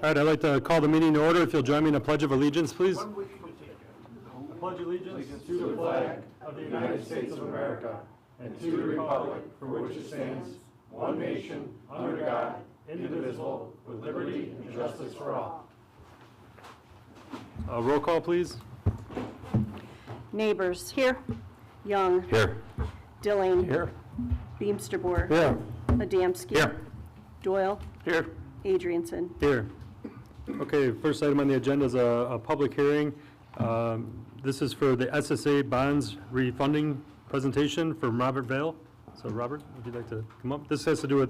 All right, I'd like to call the meeting to order. If you'll join me in a pledge of allegiance, please. I pledge allegiance to the flag of the United States of America and to the republic for which it stands, one nation, under God, indivisible, with liberty and justice for all. Roll call, please. Neighbors. Here. Young. Here. Dilling. Here. Beamsterboer. Here. Adamski. Here. Doyle. Here. Adrianson. Here. Okay, first item on the agenda is a public hearing. This is for the SSA bonds refunding presentation from Robert Vale. So Robert, would you like to come up? This has to do with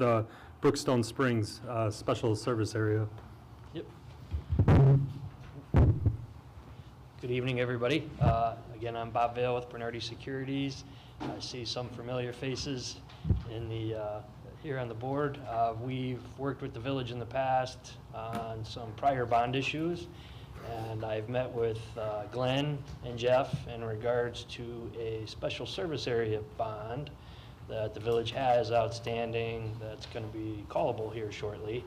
Brookstone Springs Special Service Area. Yep. Good evening, everybody. Again, I'm Bob Vale with Bernardi Securities. I see some familiar faces in the here on the board. We've worked with the village in the past on some prior bond issues, and I've met with Glenn and Jeff in regards to a special service area bond that the village has outstanding that's going to be callable here shortly.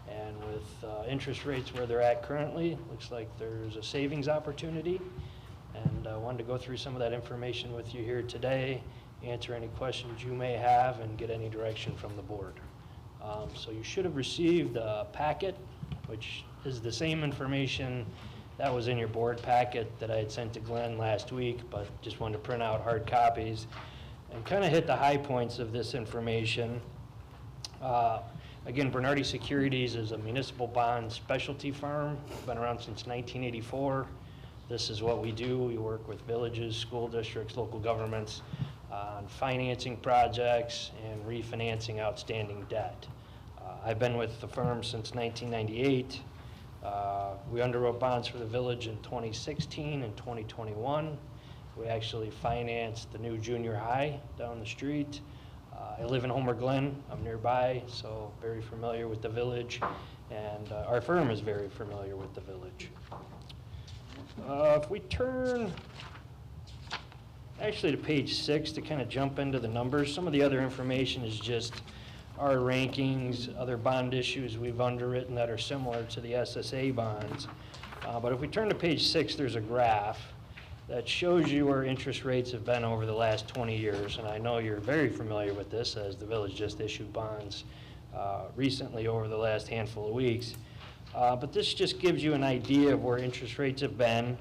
And with interest rates where they're at currently, looks like there's a savings opportunity. And I wanted to go through some of that information with you here today, answer any questions you may have, and get any direction from the board. So you should have received a packet, which is the same information that was in your board packet that I had sent to Glenn last week, but just wanted to print out hard copies and kind of hit the high points of this information. Again, Bernardi Securities is a municipal bond specialty firm. Been around since 1984. This is what we do. We work with villages, school districts, local governments on financing projects and refinancing outstanding debt. I've been with the firm since 1998. We underwrote bonds for the village in 2016 and 2021. We actually financed the new junior high down the street. I live in Homer Glen. I'm nearby, so very familiar with the village, and our firm is very familiar with the village. If we turn actually to page 6 to kind of jump into the numbers, some of the other information is just our rankings, other bond issues we've underwritten that are similar to the SSA bonds. But if we turn to page 6, there's a graph that shows you where interest rates have been over the last 20 years. And I know you're very familiar with this, as the village just issued bonds recently over the last handful of weeks. But this just gives you an idea of where interest rates have been,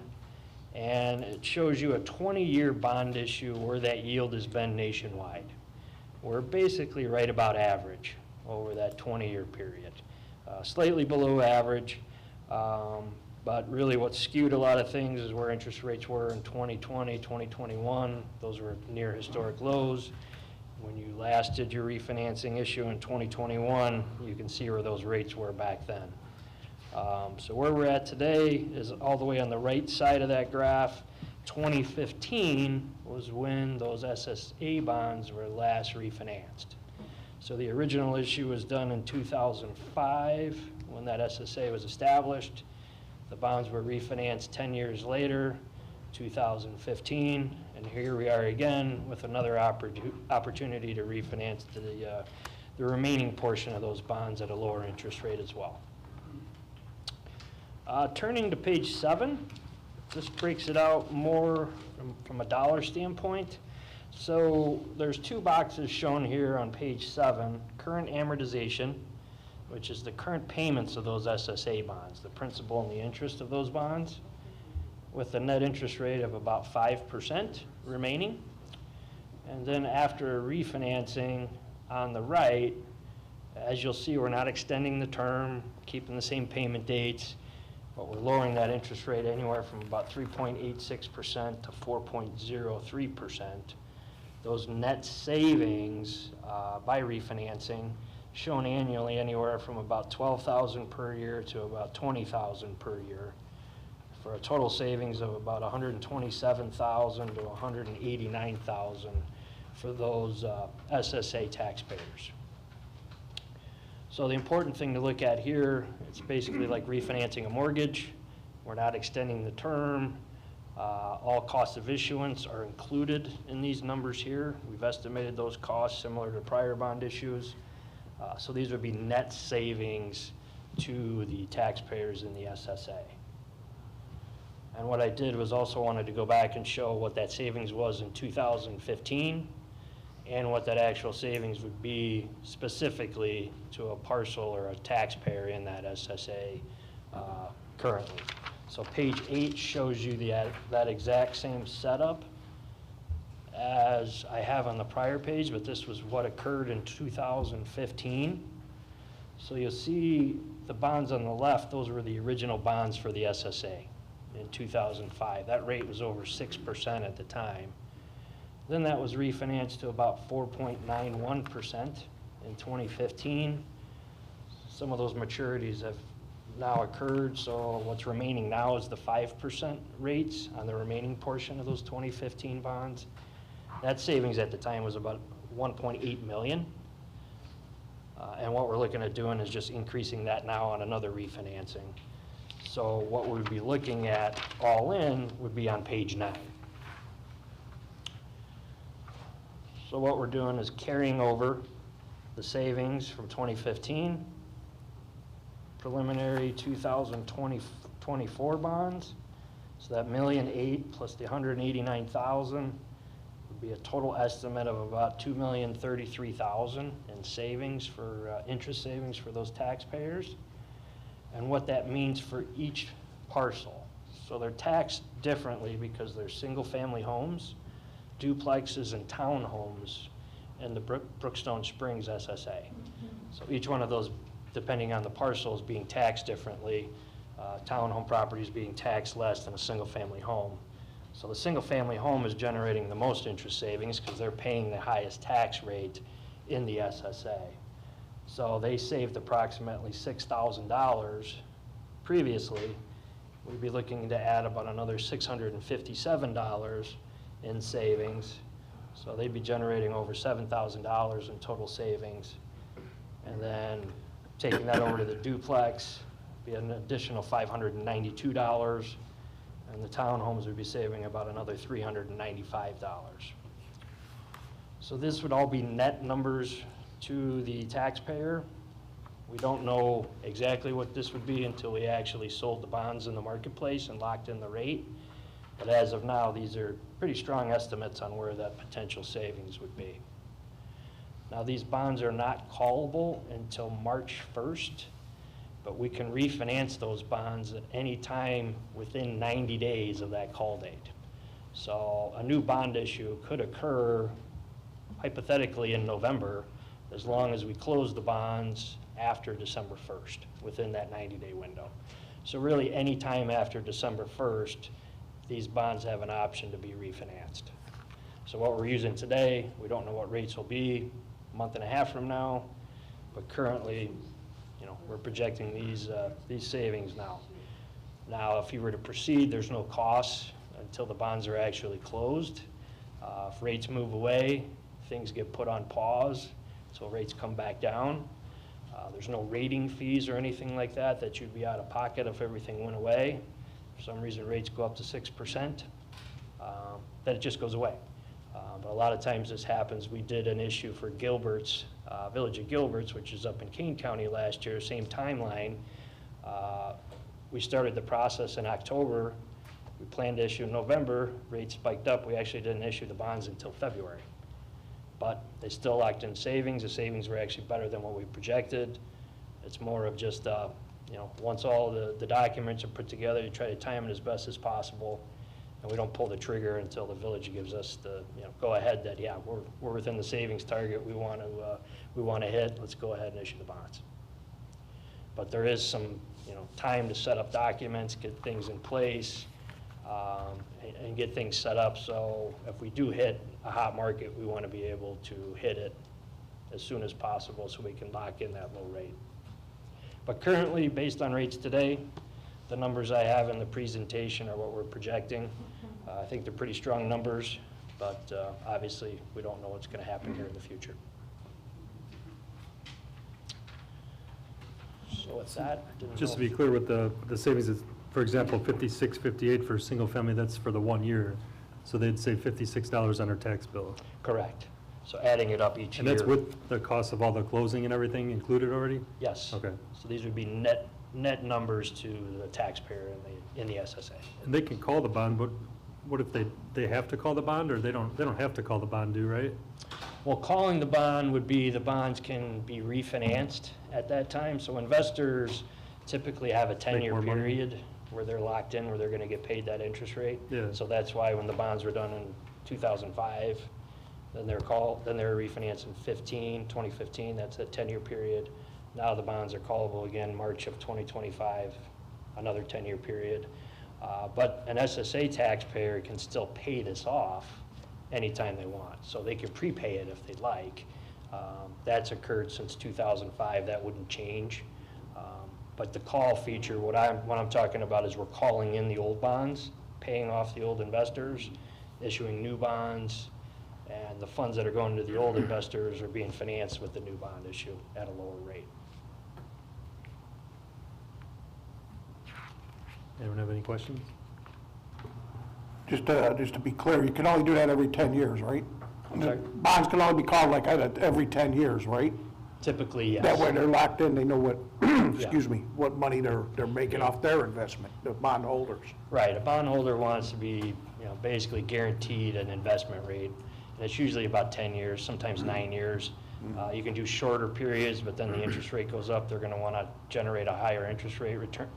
and it shows you a 20-year bond issue where that yield has been nationwide. We're basically right about average over that 20-year period. Slightly below average, but really what skewed a lot of things is where interest rates were in 2020, 2021. Those were near historic lows. When you last did your refinancing issue in 2021, you can see where those rates were back then. So where we're at today is all the way on the right side of that graph. 2015 was when those SSA bonds were last refinanced. So the original issue was done in 2005 when that SSA was established. The bonds were refinanced 10 years later, 2015, and here we are again with another opportunity to refinance the remaining portion of those bonds at a lower interest rate as well. Turning to page 7, this breaks it out more from a dollar standpoint. So there's 2 boxes shown here on page 7, current amortization, which is the current payments of those SSA bonds, the principal and the interest of those bonds, with a net interest rate of about 5% remaining. And then after refinancing on the right, as you'll see, we're not extending the term, keeping the same payment dates, but we're lowering that interest rate anywhere from about 3.86% to 4.03%. Those net savings by refinancing shown annually anywhere from about $12,000 per year to about $20,000 per year, for a total savings of about $127,000 to $189,000 for those SSA taxpayers. So the important thing to look at here, it's basically like refinancing a mortgage. We're not extending the term. All costs of issuance are included in these numbers here. We've estimated those costs similar to prior bond issues. So these would be net savings to the taxpayers in the SSA. And what I did was also wanted to go back and show what that savings was in 2015 and what that actual savings would be specifically to a parcel or a taxpayer in that SSA currently. So page 8 shows you that exact same setup as I have on the prior page, but this was what occurred in 2015. So you'll see the bonds on the left, those were the original bonds for the SSA in 2005. That rate was over 6% at the time. Then that was refinanced to about 4.91% in 2015. Some of those maturities have now occurred, so what's remaining now is the 5% rates on the remaining portion of those 2015 bonds. That savings at the time was about 1.8 million. And what we're looking at doing is just increasing that now on another refinancing. So what we'd be looking at all in would be on page 9. So what we're doing is carrying over the savings from 2015, preliminary 2024 bonds. So that $1.8 million plus the $189,000 would be a total estimate of about $2,033,000 in savings for interest savings for those taxpayers. And what that means for each parcel. So they're taxed differently because they're single-family homes, duplexes, and townhomes in the Brookstone Springs SSA. So each one of those, depending on the parcel, is being taxed differently. Townhome properties being taxed less than a single-family home. So the single-family home is generating the most interest savings because they're paying the highest tax rate in the SSA. So they saved approximately $6,000 previously. We'd be looking to add about another $657 in savings. So they'd be generating over $7,000 in total savings. And then taking that over to the duplex, be an additional $592. And the townhomes would be saving about another $395. So this would all be net numbers to the taxpayer. We don't know exactly what this would be until we actually sold the bonds in the marketplace and locked in the rate. But as of now, these are pretty strong estimates on where that potential savings would be. Now, these bonds are not callable until March 1st, but we can refinance those bonds at any time within 90 days of that call date. So a new bond issue could occur hypothetically in November, as long as we close the bonds after December 1st, within that 90-day window. So really, any time after December 1st, these bonds have an option to be refinanced. So what we're using today, we don't know what rates will be a month and a half from now, but currently, we're projecting these savings now. Now, if you were to proceed, there's no costs until the bonds are actually closed. If rates move away, things get put on pause, so rates come back down. There's no rating fees or anything like that you'd be out of pocket if everything went away. For some reason, rates go up to 6%, then it just goes away. But a lot of times this happens. We did an issue for Gilbert's, Village of Gilbert's, which is up in Kane County last year, same timeline. We started the process in October. We planned to issue in November. Rates spiked up. We actually didn't issue the bonds until February. But they still locked in savings. The savings were actually better than what we projected. It's more of just, once all the documents are put together, you try to time it as best as possible. And we don't pull the trigger until the village gives us the go ahead that, yeah, we're within the savings target we want to hit. Let's go ahead and issue the bonds. But there is some time to set up documents, get things in place, and get things set up. So if we do hit a hot market, we want to be able to hit it as soon as possible so we can lock in that low rate. But currently, based on rates today, the numbers I have in the presentation are what we're projecting. I think they're pretty strong numbers, but obviously we don't know what's going to happen here in the future. So with that, Just to be clear with the savings, is, for example, 56.58 for single family, that's for the 1 year. So they'd save $56 on their tax bill. correct. So adding it up each And year. that's with the cost of all the closing and everything included already? Yes. Okay. So these would be net numbers to the taxpayer in the SSA. And they can call the bond, but what if they have to call the bond, or they don't have to call the bond due, right? Well, calling the bond would be the bonds can be refinanced at that time. So investors typically have a 10-year more money. period where they're locked in, where they're going to get paid that interest rate. Yeah. So that's why when the bonds were done in 2005, then they're refinanced in 2015, that's a 10-year period. Now the bonds are callable again March of 2025, another 10-year period. But an SSA taxpayer can still pay this off anytime they want. So they can prepay it if they'd like. That's occurred since 2005, that wouldn't change. But the call feature, what I'm talking about is we're calling in the old bonds, paying off the old investors, issuing new bonds, and the funds that are going to the old investors are being financed with the new bond issue at a lower rate. Anyone have any questions? Just to be clear, you can only do that every 10 years, right? I'm sorry? Bonds can only be called like every 10 years, right? Typically, yes. That way they're locked in, they know what, excuse me, what money they're making off their investment, the bondholders. Right, a bondholder wants to be, basically guaranteed an investment rate, and it's usually about 10 years, sometimes 9 years. You can do shorter periods, but then the interest rate goes up, they're gonna wanna generate a higher interest rate return.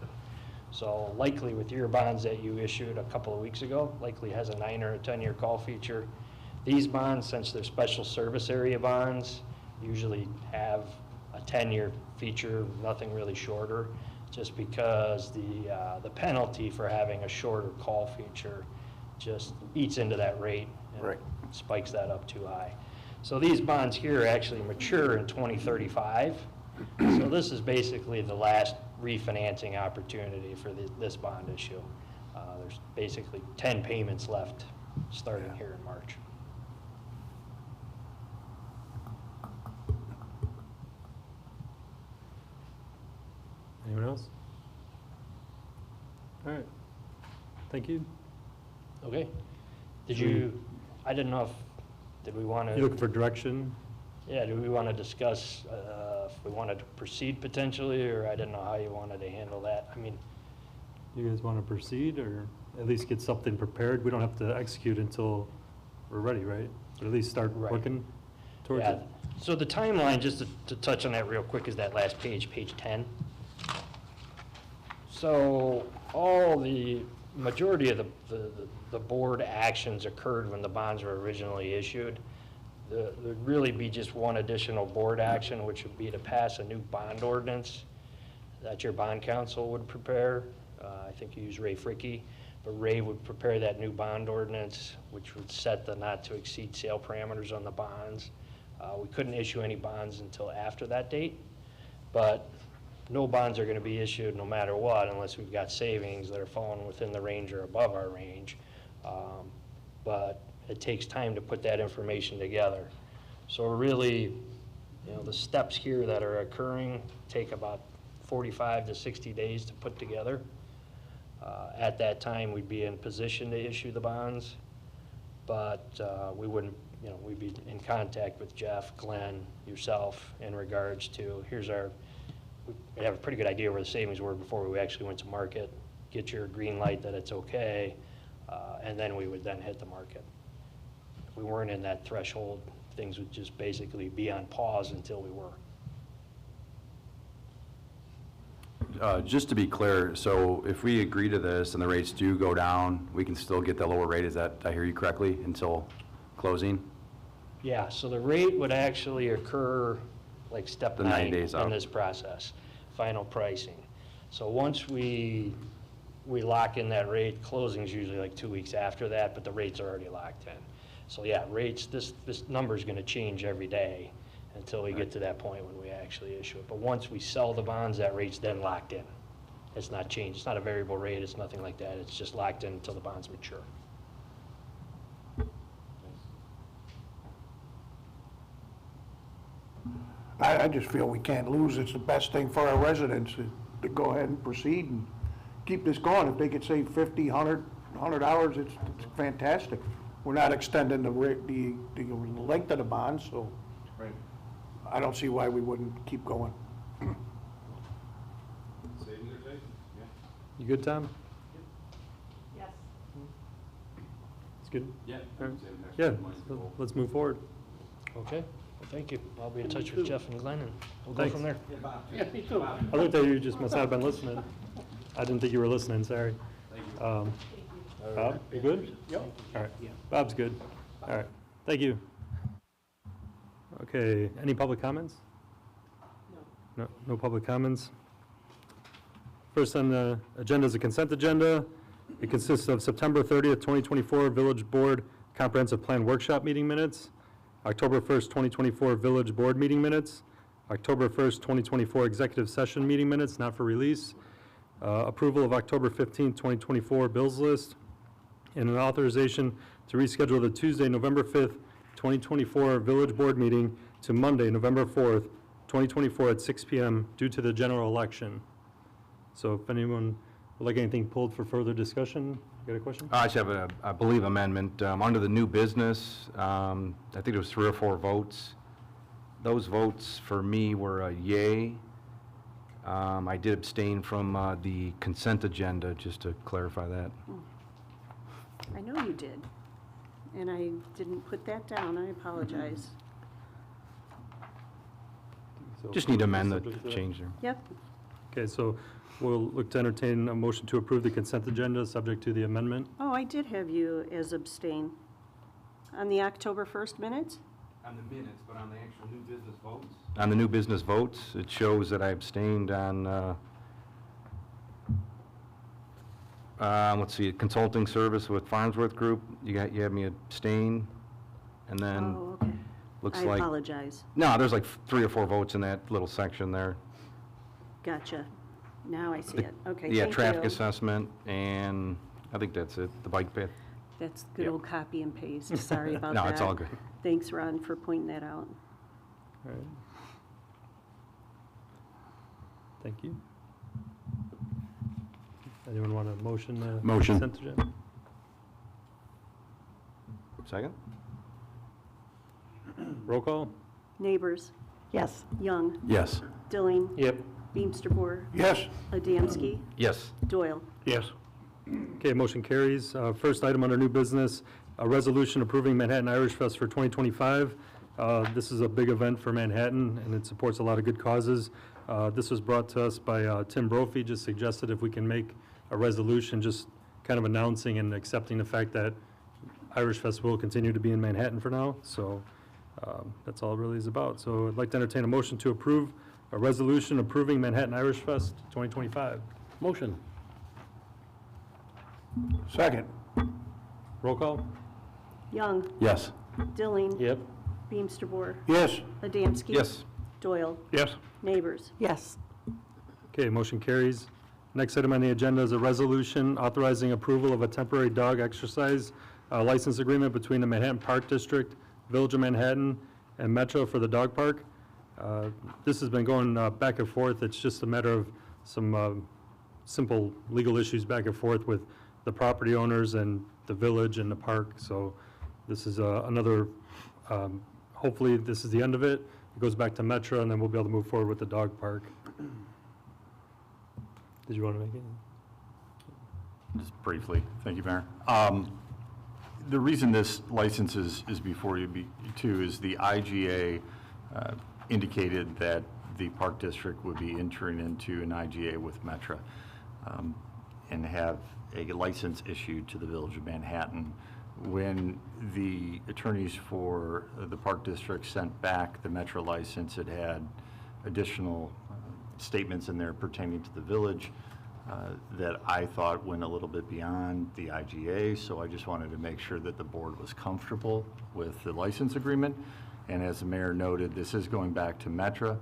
So likely with your bonds that you issued a couple of weeks ago, likely has a 9 or a 10-year call feature. These bonds, since they're special service area bonds, usually have a 10-year feature, nothing really shorter, just because the penalty for having a shorter call feature just eats into that rate and Right. spikes that up too high. So these bonds here actually mature in 2035. So this is basically the last refinancing opportunity for this bond issue. There's basically 10 payments left starting here in March. Anyone else? All right. Thank you. Okay. I didn't know did we want You to, looking for direction? yeah, do we want to discuss if we wanted to proceed potentially, or I didn't know how you wanted to handle that. I mean, You guys want to proceed, or at least get something prepared? We don't have to execute until we're ready, right? But at least start Right. working towards yeah. it. So the timeline, just to touch on that real quick, is that last page, page 10. So the majority of the board actions occurred when the bonds were originally issued. There'd really be just one additional board action, which would be to pass a new bond ordinance that your bond counsel would prepare. I think you use Ray Fricke, but Ray would prepare that new bond ordinance, which would set the not-to-exceed sale parameters on the bonds. We couldn't issue any bonds until after that date, but no bonds are going to be issued no matter what unless we've got savings that are falling within the range or above our range. But it takes time to put that information together. So really, the steps here that are occurring take about 45 to 60 days to put together. At that time, we'd be in position to issue the bonds, but we wouldn't, we'd be in contact with Jeff, Glenn, yourself in regards to, we have a pretty good idea where the savings were before we actually went to market, get your green light that it's okay, and then we would then hit the market. If we weren't in that threshold, things would just basically be on pause until we were. Just to be clear, so if we agree to this and the rates do go down, we can still get the lower rate, is that, I hear you correctly, until closing? Yeah, so the rate would actually occur like step The 90 9 days out. in this process, final pricing. So once we lock in that rate, closing's usually like 2 weeks after that, but the rates are already locked in. So yeah, rates, this number's gonna change every day until we get to that point when we actually issue it. But once we sell the bonds, that rate's then locked in. It's not changed, it's not a variable rate, it's nothing like that, it's just locked in until the bonds mature. I just feel we can't lose. It's the best thing for our residents to go ahead and proceed and keep this going. If they could save $50, $100, $100, it's fantastic. we're not extending the length of the bond, so Right. I don't see why we wouldn't keep going. You good, Tom? Yes. It's good? Yeah. Yeah, let's move forward. Okay, well, thank you. I'll be in touch with Jeff and Glenn, and we'll go Thanks. from there. I looked at you, you just must not have been listening. I didn't think you were listening, sorry. Bob, you good? Yep. All right, Bob's good. All right, thank you. Okay, any public comments? No. No public comments? First on the agenda is a consent agenda. It consists of September 30th, 2024 Village Board Comprehensive Plan Workshop Meeting Minutes, October 1st, 2024 Village Board Meeting Minutes, October 1st, 2024 Executive Session Meeting Minutes, not for release, approval of October 15th, 2024 Bills List, and an authorization to reschedule the Tuesday, November 5th, 2024 Village Board Meeting to Monday, November 4th, 2024 at 6 p.m. due to the general election. So if anyone would like anything pulled for further discussion, you got a question? I just have I believe, amendment. Under the new business, I think it was 3 or 4 votes. Those votes for me were a yay. I did abstain from the consent agenda, just to clarify that. I know you did, and I didn't put that down. I apologize. So- Just need to amend the Subject to that. change there. Yep, Okay, so we'll look to entertain a motion to approve the consent agenda, subject to the amendment. oh, I did have you as abstain. On the October 1st minutes? On the minutes, but on the actual new business votes? On the new business votes, it shows that I abstained on, let's see, consulting service with Farnsworth Group. You had me abstain, and then Oh, okay. looks I like... apologize. No, there's like 3 or 4 votes in that little section there. Gotcha. Now I see it. Okay, Yeah, thank traffic you. assessment, and I think that's it, the bike path. That's good Yep. old copy and paste. Sorry about No, that. it's all good. Thanks, Ron, for pointing that out. All right. Thank you. Anyone want a motion? Motion. Consent agenda? Second? Roll call? Neighbors, Yes. Young, Yes. Dilling, Yep. Beamster Boer, Yes? Adamski, Yes. Doyle. Yes. Okay, motion carries. First item under new business, a resolution approving Manhattan Irish Fest for 2025. This is a big event for Manhattan, and it supports a lot of good causes. This was brought to us by Tim Brophy, just suggested if we can make a resolution, just kind of announcing and accepting the fact that Irish Fest will continue to be in Manhattan for now. So that's all it really is about. So I'd like to entertain a motion to approve a resolution approving Manhattan Irish Fest 2025. Motion. Second? Roll call? Young, Yes. Dilling, Yep. Beamster Boer, Yes? Adamski. Yes. Doyle. Yes. Neighbors. Yes. Okay, motion carries. Next item on the agenda is a resolution authorizing approval of a temporary dog exercise license agreement between the Manhattan Park District, Village of Manhattan, and Metro for the dog park. This has been going back and forth. It's just a matter of some simple legal issues back and forth with the property owners and the village and the park. So this is another, hopefully this is the end of it. It goes back to Metro, and then we'll be able to move forward with the dog park. Did you want to make it? Just briefly, thank you, Mayor. The reason this license is before you too is the IGA indicated that the Park District would be entering into an IGA with Metra and have a license issued to the Village of Manhattan. When the attorneys for the Park District sent back the Metra license, it had additional statements in there pertaining to the village that I thought went a little bit beyond the IGA, so I just wanted to make sure that the board was comfortable with the license agreement. And as the mayor noted, this is going back to Metra,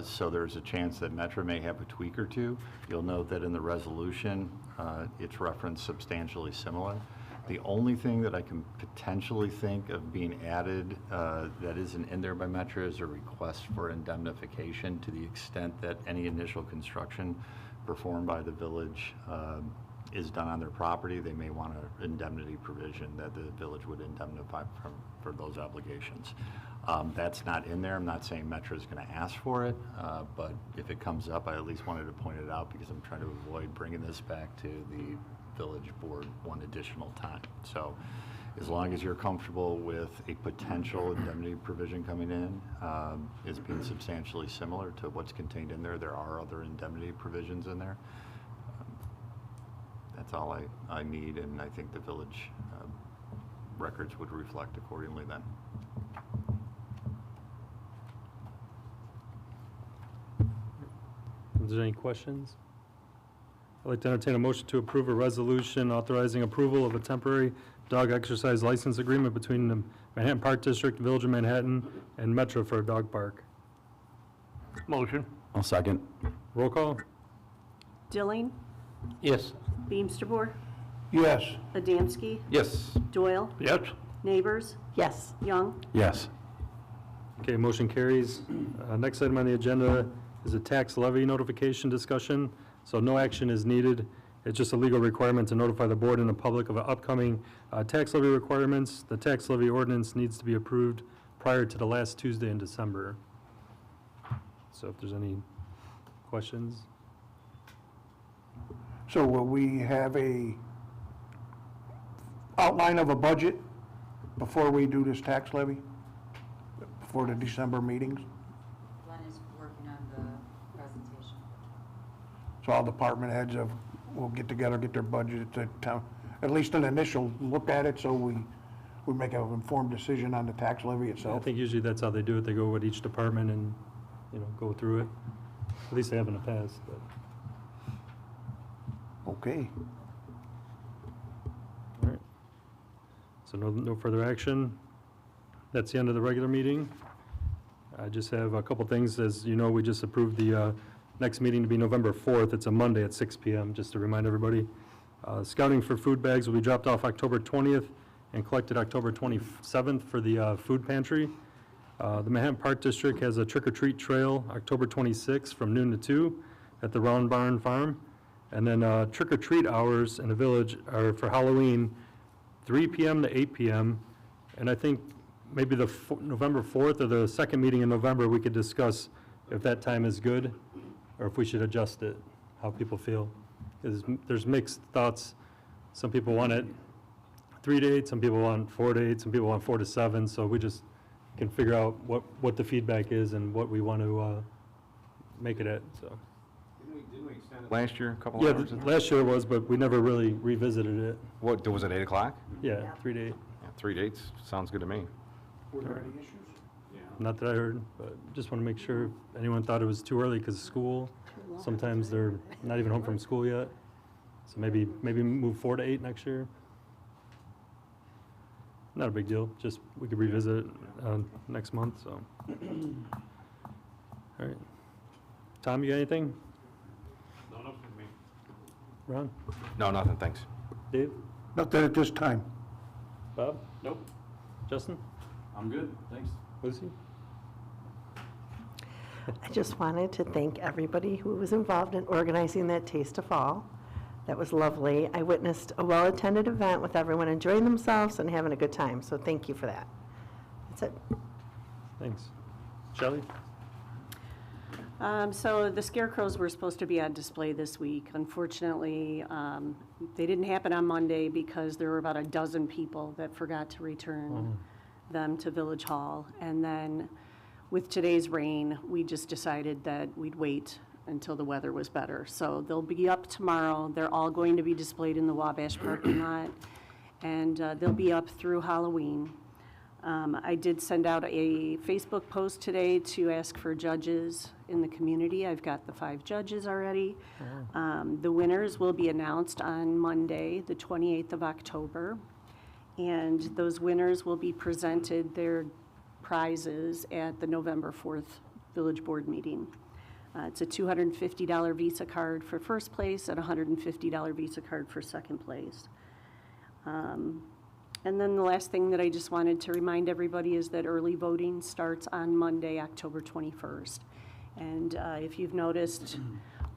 so there's a chance that Metra may have a tweak or two. You'll note that in the resolution, it's referenced substantially similar. The only thing that I can potentially think of being added that isn't in there by Metra is a request for indemnification to the extent that any initial construction performed by the village is done on their property, they may want an indemnity provision that the village would indemnify for those obligations. That's not in there. I'm not saying Metro is going to ask for it, but if it comes up, I at least wanted to point it out because I'm trying to avoid bringing this back to the village board one additional time. So as long as you're comfortable with a potential indemnity provision coming in, as being substantially similar to what's contained in there, there are other indemnity provisions in there. That's all I need, and I think the village records would reflect accordingly then. Is there any questions? I'd like to entertain a motion to approve a resolution authorizing approval of a temporary dog exercise license agreement between the Manhattan Park District, Village of Manhattan, and Metro for a dog park. Motion. I'll second. Roll call? Dilling, Yes. Beamsterboer, Yes. Adamski, Yes. Doyle, Yes. Neighbors, Yes. Young. Yes. Okay, motion carries. Next item on the agenda is a tax levy notification discussion. So no action is needed. It's just a legal requirement to notify the board and the public of upcoming tax levy requirements. The tax levy ordinance needs to be approved prior to the last Tuesday in December. So if there's any questions? So will we have a outline of a budget before we do this tax levy? Before the December meetings? Glenn is working on the presentation. So all department heads will get together, get their budget at town, at least an initial look at it, so we make an informed decision on the tax levy I itself. think usually that's how they do it. They go with each department and, go through it. At least they have in the past, but. Okay. All right. So no further action. That's the end of the regular meeting. I just have a couple things. As you know, we just approved the next meeting to be November 4th. It's a Monday at 6 p.m., just to remind everybody. Scouting for food bags will be dropped off October 20th and collected October 27th for the food pantry. The Manhattan Park District has a trick-or-treat trail October 26th from noon to 2 at the Round Barn Farm. And then trick-or-treat hours in the village are for Halloween, 3 p.m. to 8 p.m. And I think maybe the November 4th or the second meeting in November, we could discuss if that time is good or if we should adjust it, how people feel. There's mixed thoughts. Some people want it 3 to 8, some people want 4 to 8, some people want 4 to 7. So we just can figure out what the feedback is and what we want to make it at, so. Didn't we extend it last year, a couple Yeah, hours? last year was, but we never really revisited it. What, was it 8 o'clock? Yeah, 3 to 8. Yeah, 3 dates, sounds good to me. Were there any issues? Not that I heard, but just want to make sure if anyone thought it was too early because of school. Sometimes they're not even home from school yet. So maybe move 4 to 8 next year. Not a big deal, just we could revisit it next month, so. All right. Tom, you got anything? No, not for me. Ron? No, nothing, thanks. Dave? Nothing at this time. Bob? Nope, Justin? I'm good, thanks. Lucy? I just wanted to thank everybody who was involved in organizing that Taste of Fall. That was lovely. I witnessed a well-attended event with everyone enjoying themselves and having a good time, so thank you for that. That's it. Thanks. Shelley? So the scarecrows were supposed to be on display this week. Unfortunately, they didn't happen on Monday because there were about a dozen people that forgot to return them to Village Hall. And then with today's rain, we just decided that we'd wait until the weather was better. So they'll be up tomorrow. They're all going to be displayed in the Wabash parking lot, and they'll be up through Halloween. I did send out a Facebook post today to ask for judges in the community. I've got the 5 judges already. The winners will be announced on Monday, the 28th of October. And those winners will be presented their prizes at the November 4th Village Board meeting. It's a $250 Visa card for first place and a $150 Visa card for second place. And then the last thing that I just wanted to remind everybody is that early voting starts on Monday, October 21st. And if you've noticed,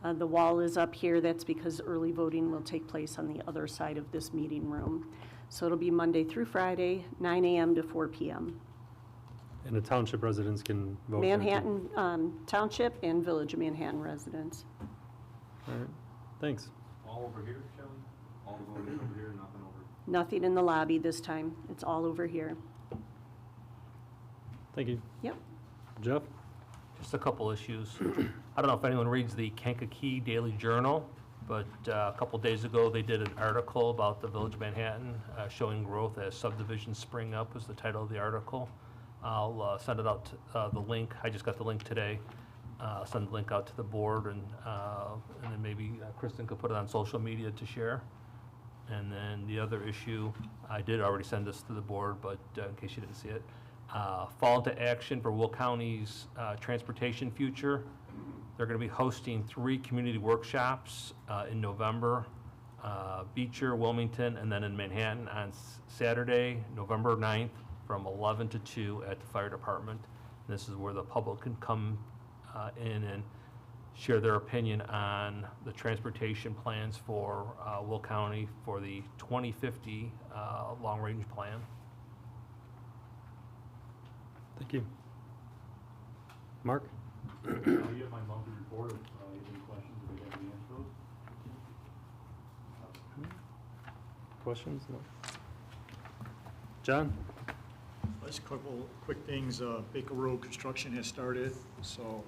The wall is up here. That's because early voting will take place on the other side of this meeting room. So it'll be Monday through Friday, 9 a.m. to 4 p.m. And the township residents can vote? there, too? Manhattan Township and Village of Manhattan residents. All right, thanks. All over here, Shelley? All the voting over here, nothing over? Nothing in the lobby this time. It's all over here. Thank you. Yep. Jeff? Just a couple issues. I don't know if anyone reads the Kankakee Daily Journal, but a couple days ago, they did an article about the Village of Manhattan showing growth as subdivisions spring up was the title of the article. I'll send it out, the link. I just got the link today. I'll send the link out to the board, and then maybe Kristen could put it on social media to share. And then the other issue, I did already send this to the board, but in case you didn't see it, fall into action for Will County's transportation future. They're going to be hosting 3 community workshops in November, Beecher, Wilmington, and then in Manhattan on Saturday, November 9th, from 11 to 2 at the fire department. This is where the public can come in and share their opinion on the transportation plans for Will County for the 2050 long-range plan. Thank you. Mark? You have my monthly report, if you have any questions, if you have any answers. Questions? No? John? Just a couple quick things. Baker Road construction has started, so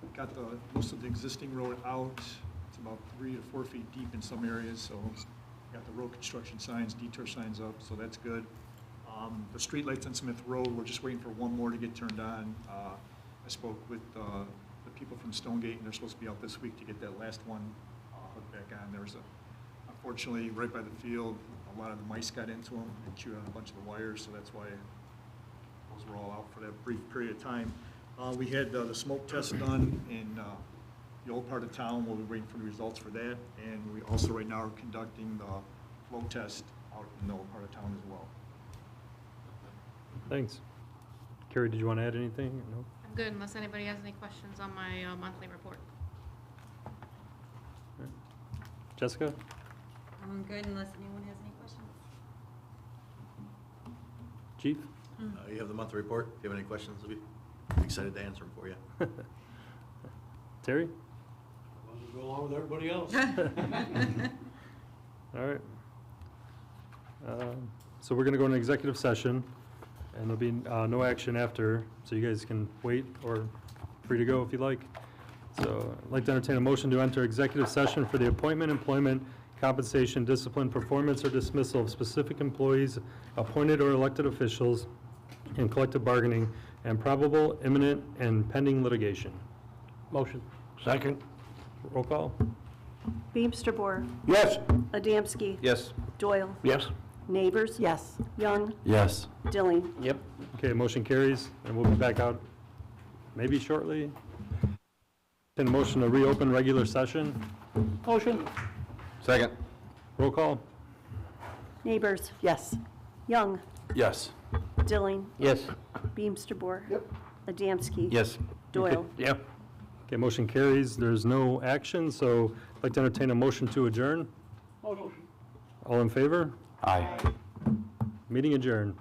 they got most of the existing road out. It's about 3 to 4 feet deep in some areas, so got the road construction signs, detour signs up, so that's good. The street lights on Smith Road, we're just waiting for one more to get turned on. I spoke with the people from Stonegate, and they're supposed to be out this week to get that last one hooked back on. There was unfortunately, right by the field, a lot of the mice got into them and chewed on a bunch of the wires, so that's why those were all out for that brief period of time. We had the smoke test done in the old part of town. We'll be waiting for the results for that. And we also right now are conducting the flow test out in the old part of town as well. Thanks. Carrie, did you want to add anything? No? I'm good unless anybody has any questions on my monthly report. Jessica? I'm good unless anyone has any questions. Chief? You have the monthly report. If you have any questions, I'll be excited to answer them for you. Terry? Go along with everybody else. All right. So we're going to go into executive session, and there'll be no action after, so you guys can wait or free to go if you like. So I'd like to entertain a motion to enter executive session for the appointment, employment, compensation, discipline, performance, or dismissal of specific employees, appointed or elected officials, and collective bargaining, and probable, imminent, and pending litigation. Motion. Second. Roll call? Beamster Boer. Yes. Adamski. Yes. Doyle. Yes. Neighbors. Yes. Young. Yes. Dilling. Yep. Okay, motion carries, and we'll be back out maybe shortly. And a motion to reopen regular session. Motion. Second. Roll call? Neighbors. Yes. Young. Yes. Dilling. Yes. Beamster Boer. Yep. Adamski. Yes. Doyle. Yep. Okay, motion carries. There's no action, so I'd like to entertain a motion to adjourn. All in favor? Aye. Meeting adjourned.